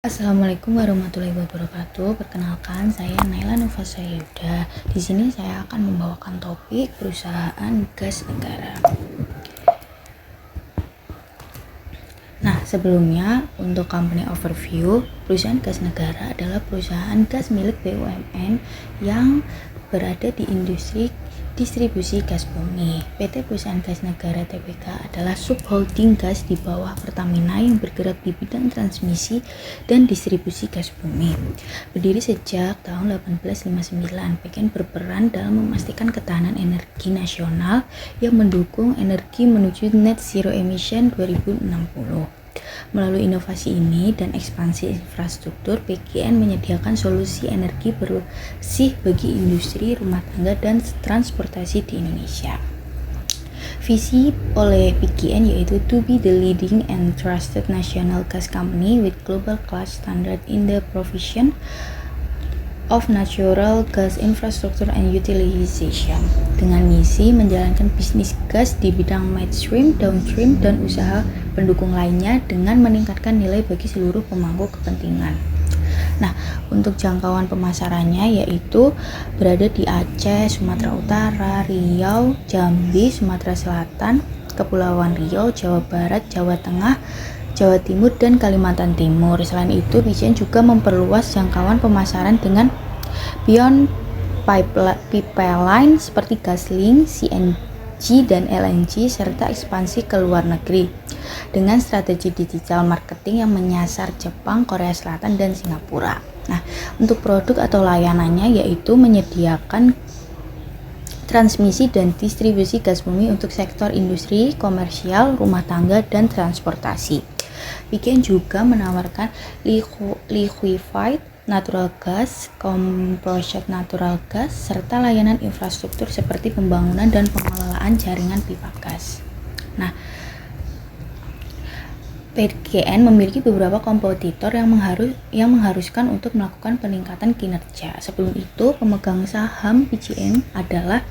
Assalamualaikum warahmatullahi wabarakatuh. Perkenalkan, saya Naila Nufasa Yuda. Di sini saya akan membawakan topik perusahaan gas negara. Nah, sebelumnya untuk company overview, perusahaan gas negara adalah perusahaan gas milik BUMN yang berada di industri distribusi gas bumi. PT Perusahaan Gas Negara Tbk adalah subholding gas di bawah Pertamina yang bergerak di bidang transmisi dan distribusi gas bumi. Berdiri sejak tahun 1859, PGN berperan dalam memastikan ketahanan energi nasional yang mendukung energi menuju net zero emission 2060. Melalui inovasi ini dan ekspansi infrastruktur, PGN menyediakan solusi energi bersih bagi industri, rumah tangga, dan transportasi di Indonesia. Visi oleh PGN yaitu to be the leading and trusted national gas company with global class standard in the provision of natural gas infrastructure and utilization, dengan misi menjalankan bisnis gas di bidang midstream, downstream, dan usaha pendukung lainnya dengan meningkatkan nilai bagi seluruh pemangku kepentingan. Nah, untuk jangkauan pemasarannya yaitu berada di Aceh, Sumatera Utara, Riau, Jambi, Sumatera Selatan, Kepulauan Riau, Jawa Barat, Jawa Tengah, Jawa Timur, dan Kalimantan Timur. Selain itu, PGN juga memperluas jangkauan pemasaran dengan beyond pipeline seperti GasLink, CNG, dan LNG, serta ekspansi ke luar negeri dengan strategi digital marketing yang menyasar Jepang, Korea Selatan, dan Singapura. Nah, untuk produk atau layanannya yaitu menyediakan transmisi dan distribusi gas bumi untuk sektor industri, komersial, rumah tangga, dan transportasi. PGN juga menawarkan liquefied natural gas, compressed natural gas, serta layanan infrastruktur seperti pembangunan dan pengelolaan jaringan pipa gas. Nah, PGN memiliki beberapa kompetitor yang mengharuskan untuk melakukan peningkatan kinerja. Sebelum itu, pemegang saham PGN adalah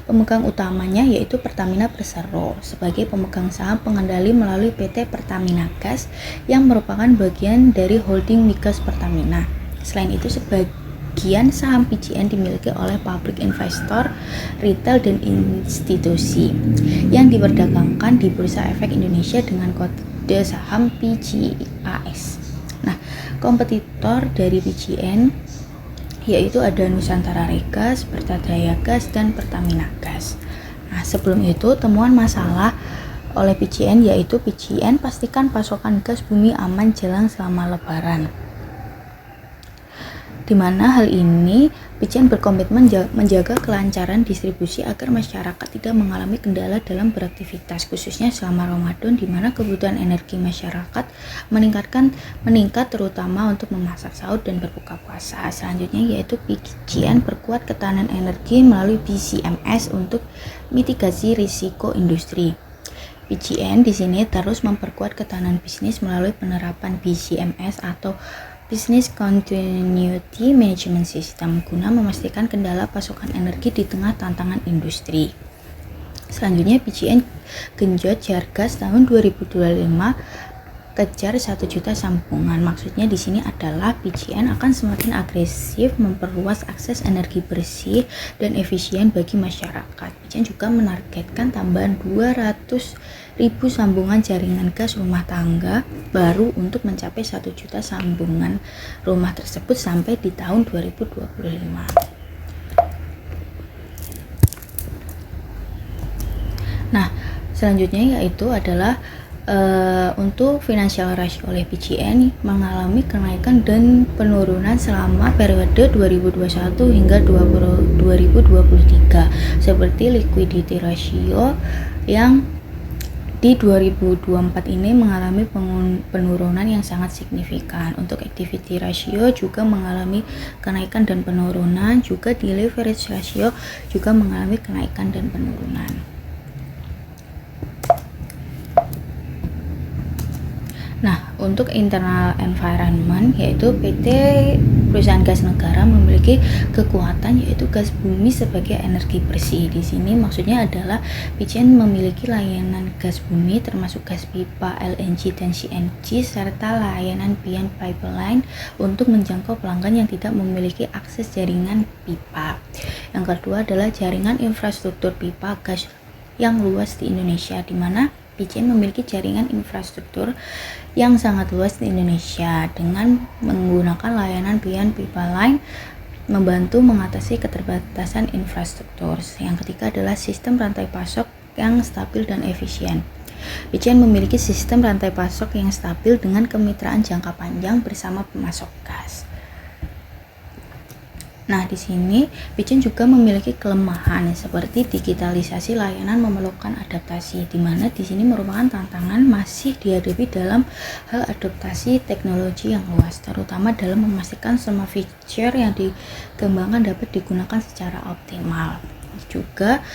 pemegang utamanya yaitu Pertamina Persero sebagai pemegang saham pengendali melalui PT Pertamina Gas yang merupakan bagian dari holding migas Pertamina. Selain itu, sebagian saham PGN dimiliki oleh publik investor, retail, dan institusi yang diperdagangkan di Bursa Efek Indonesia dengan kode saham PGAS. Nah, kompetitor dari PGN yaitu ada Nusantara Regas, Pertadaya Gas, dan Pertamina Gas. Nah, sebelum itu temuan masalah oleh PGN yaitu PGN pastikan pasokan gas bumi aman jelang selama Lebaran. Di mana hal ini PGN berkomitmen menjaga kelancaran distribusi agar masyarakat tidak mengalami kendala dalam beraktivitas, khususnya selama Ramadan di mana kebutuhan energi masyarakat meningkat terutama untuk memasak sahur dan berbuka puasa. Selanjutnya yaitu PGN perkuat ketahanan energi melalui BCMS untuk mitigasi risiko industri. PGN di sini terus memperkuat ketahanan bisnis melalui penerapan BCMS atau Business Continuity Management System guna memastikan kendala pasokan energi di tengah tantangan industri. Selanjutnya, PGN genjot Jargas tahun 2025 kejar 1 juta sambungan. Maksudnya di sini adalah PGN akan semakin agresif memperluas akses energi bersih dan efisien bagi masyarakat. PGN juga menargetkan tambahan 200.000 sambungan jaringan gas rumah tangga baru untuk mencapai 1 juta sambungan rumah tersebut sampai di tahun 2025. Nah, selanjutnya yaitu adalah untuk financial ratio oleh PGN mengalami kenaikan dan penurunan selama periode 2021 hingga 2023 seperti liquidity ratio yang di 2024 ini mengalami penurunan yang sangat signifikan. Untuk activity ratio juga mengalami kenaikan dan penurunan, juga di leverage ratio juga mengalami kenaikan dan penurunan. Nah, untuk internal environment, yaitu PT perusahaan gas negara memiliki kekuatan yaitu gas bumi sebagai energi bersih. Di sini maksudnya adalah PCN memiliki layanan gas bumi termasuk gas pipa, LNG dan CNG serta layanan pian pipeline untuk menjangkau pelanggan yang tidak memiliki akses jaringan pipa. Yang kedua adalah jaringan infrastruktur pipa gas yang luas di Indonesia, di mana PCN memiliki jaringan infrastruktur yang sangat luas di Indonesia dengan menggunakan layanan pian pipeline membantu mengatasi keterbatasan infrastruktur. Yang ketiga adalah sistem rantai pasok yang stabil dan efisien. PCN memiliki sistem rantai pasok yang stabil dengan kemitraan jangka panjang bersama pemasok gas. Nah, di sini PCN juga memiliki kelemahan seperti digitalisasi layanan memerlukan adaptasi, di mana di sini merupakan tantangan masih dihadapi dalam hal adaptasi teknologi yang luas, terutama dalam memastikan semua feature yang dikembangkan dapat digunakan secara optimal. Juga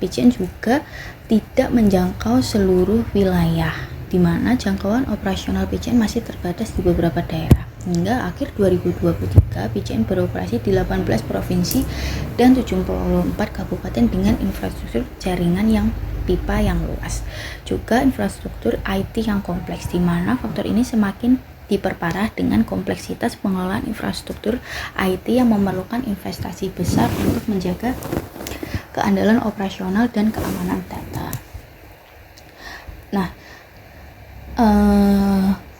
PCN juga tidak menjangkau seluruh wilayah, di mana jangkauan operasional PCN masih terbatas di beberapa daerah. Hingga akhir 2023, PCN beroperasi di 18 provinsi dan 74 kabupaten dengan infrastruktur jaringan yang pipa yang luas. Juga infrastruktur IT yang kompleks, di mana faktor ini semakin diperparah dengan kompleksitas pengelolaan infrastruktur IT yang memerlukan investasi besar untuk menjaga keandalan operasional dan keamanan data. Nah,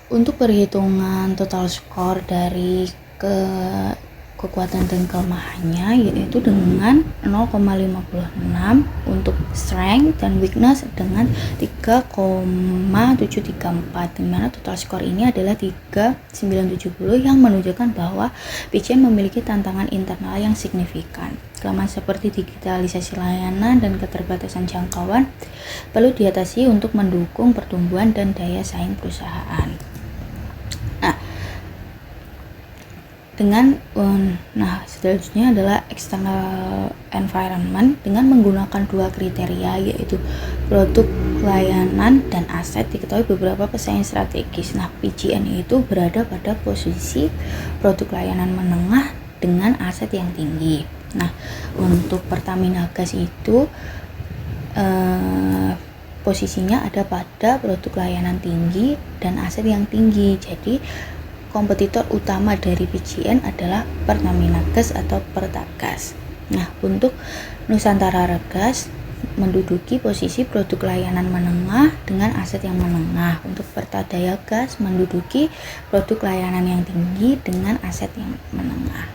untuk perhitungan total skor dari kekuatan dan kelemahannya, yaitu dengan 0,56 untuk strength dan weakness dengan 3,734, dimana total skor ini adalah 3,970 yang menunjukkan bahwa PCN memiliki tantangan internal yang signifikan. Kelemahan seperti digitalisasi layanan dan keterbatasan jangkauan perlu diatasi untuk mendukung pertumbuhan dan daya saing perusahaan. Selanjutnya adalah external environment dengan menggunakan dua kriteria, yaitu produk layanan dan aset. Diketahui beberapa pesaing strategis. PCN itu berada pada posisi produk layanan menengah dengan aset yang tinggi. Untuk Pertamina Gas itu posisinya ada pada produk layanan tinggi dan aset yang tinggi. Jadi kompetitor utama dari PCN adalah Pertamina Gas atau Pertagas. Untuk Nusantara Regas menduduki posisi produk layanan menengah dengan aset yang menengah. Untuk Pertadaya Gas menduduki produk layanan yang tinggi dengan aset yang menengah.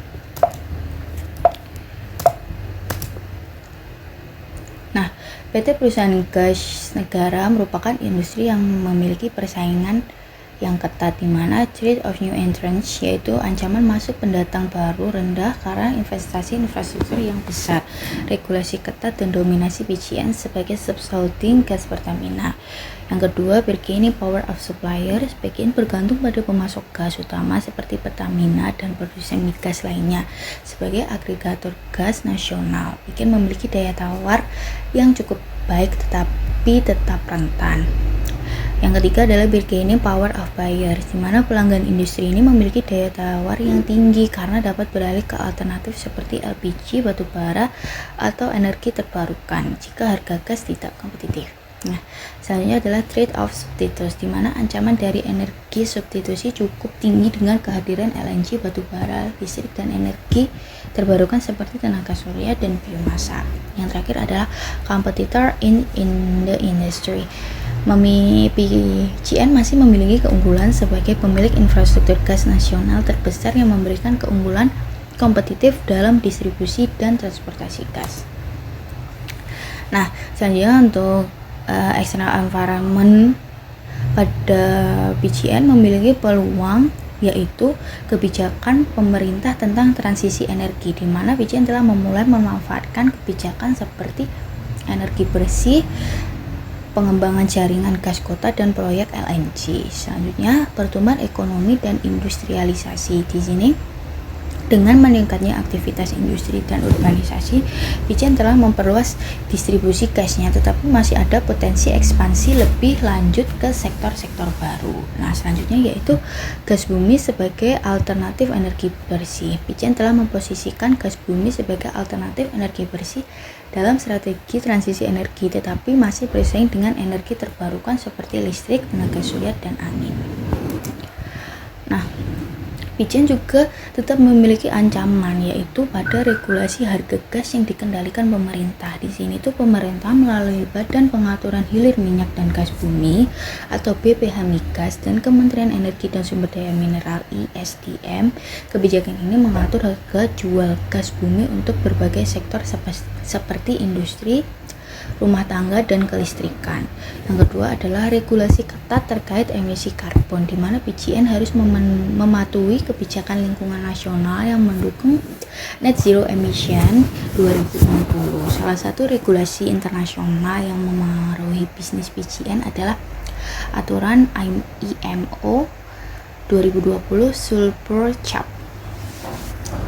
PT Perusahaan Gas Negara merupakan industri yang memiliki persaingan yang ketat, di mana threat of new entrants, yaitu ancaman masuk pendatang baru, rendah karena investasi infrastruktur yang besar, regulasi ketat, dan dominasi PCN sebagai subholding gas Pertamina. Yang kedua, bargaining power of suppliers. PCN bergantung pada pemasok gas utama seperti Pertamina dan produsen migas lainnya. Sebagai agregator gas nasional, PCN memiliki daya tawar yang cukup baik tetapi tetap rentan. Yang ketiga adalah bargaining power of buyers, di mana pelanggan industri ini memiliki daya tawar yang tinggi karena dapat beralih ke alternatif seperti LPG, batu bara, atau energi terbarukan jika harga gas tidak kompetitif. Selanjutnya adalah trade of substitutes, di mana ancaman dari energi substitusi cukup tinggi dengan kehadiran LNG, batu bara, listrik, dan energi terbarukan seperti tenaga surya dan biomasa. Yang terakhir adalah competitor in the industry. PCN masih memiliki keunggulan sebagai pemilik infrastruktur gas nasional terbesar yang memberikan keunggulan kompetitif dalam distribusi dan transportasi gas. Selanjutnya untuk external environment pada PCN memiliki peluang, yaitu kebijakan pemerintah tentang transisi energi, di mana PCN telah memulai memanfaatkan kebijakan seperti energi bersih, pengembangan jaringan gas kota, dan proyek LNG. Selanjutnya, pertumbuhan ekonomi dan industrialisasi. Di sini Dengan meningkatnya aktivitas industri dan urbanisasi, Pijen telah memperluas distribusi gasnya, tetapi masih ada potensi ekspansi lebih lanjut ke sektor-sektor baru. Nah, selanjutnya yaitu gas bumi sebagai alternatif energi bersih. Pijen telah memposisikan gas bumi sebagai alternatif energi bersih dalam strategi transisi energi, tetapi masih bersaing dengan energi terbarukan seperti listrik, tenaga surya, dan angin. Nah, Pijen juga tetap memiliki ancaman, yaitu pada regulasi harga gas yang dikendalikan pemerintah. Di sini tuh pemerintah melalui Badan Pengaturan Hilir Minyak dan Gas Bumi atau BPH Migas dan Kementerian Energi dan Sumber Daya Mineral (ISDM). Kebijakan ini mengatur harga jual gas bumi untuk berbagai sektor seperti industri, rumah tangga, dan kelistrikan. Yang kedua adalah regulasi ketat terkait emisi karbon, di mana PJN harus mematuhi kebijakan lingkungan nasional yang mendukung net zero emission 2060. Salah satu regulasi internasional yang memengaruhi bisnis PJN adalah aturan IMO 2020 Sulfur Cap.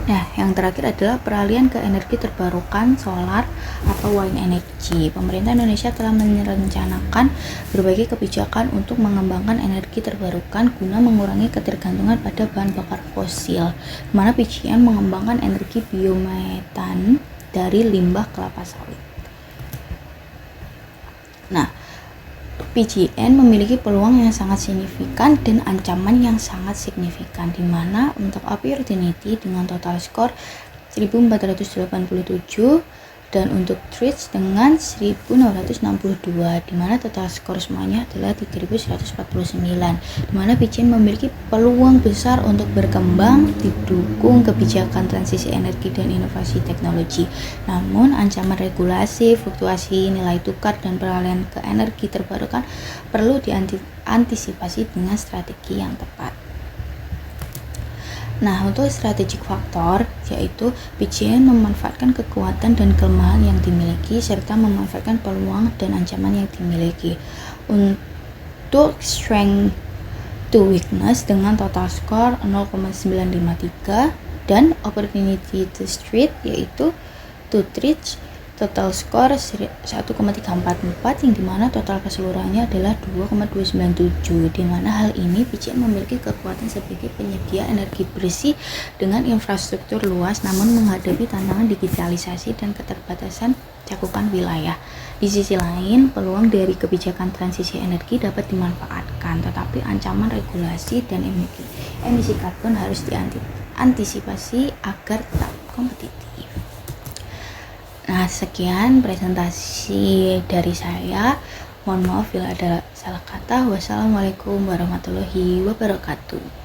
Nah, yang terakhir adalah peralihan ke energi terbarukan solar atau wind energy. Pemerintah Indonesia telah merencanakan berbagai kebijakan untuk mengembangkan energi terbarukan guna mengurangi ketergantungan pada bahan bakar fosil, di mana PJN mengembangkan energi biometan dari limbah kelapa sawit. Nah, PJN memiliki peluang yang sangat signifikan dan ancaman yang sangat signifikan, di mana untuk opportunity dengan total skor 1487 dan untuk threats dengan 1662, di mana total skor semuanya adalah 3149, di mana PJN memiliki peluang besar untuk berkembang didukung kebijakan transisi energi dan inovasi teknologi. Namun ancaman regulasi, fluktuasi nilai tukar, dan peralihan ke energi terbarukan perlu diantisipasi dengan strategi yang tepat. Nah, untuk strategic faktor, yaitu PJN memanfaatkan kekuatan dan kelemahan yang dimiliki serta memanfaatkan peluang dan ancaman yang dimiliki. Untuk strength to weakness dengan total skor 0,953 dan opportunity to threat yaitu to threat total skor 1,344, yang dimana total keseluruhannya adalah 2,297, dimana hal ini PJN memiliki kekuatan sebagai penyedia energi bersih dengan infrastruktur luas namun menghadapi tantangan digitalisasi dan keterbatasan cakupan wilayah. Di sisi lain, peluang dari kebijakan transisi energi dapat dimanfaatkan, tetapi ancaman regulasi dan emisi karbon harus diantisipasi agar tetap kompetitif. Nah, sekian presentasi dari saya. Mohon maaf bila ada salah kata. Wassalamualaikum warahmatullahi wabarakatuh.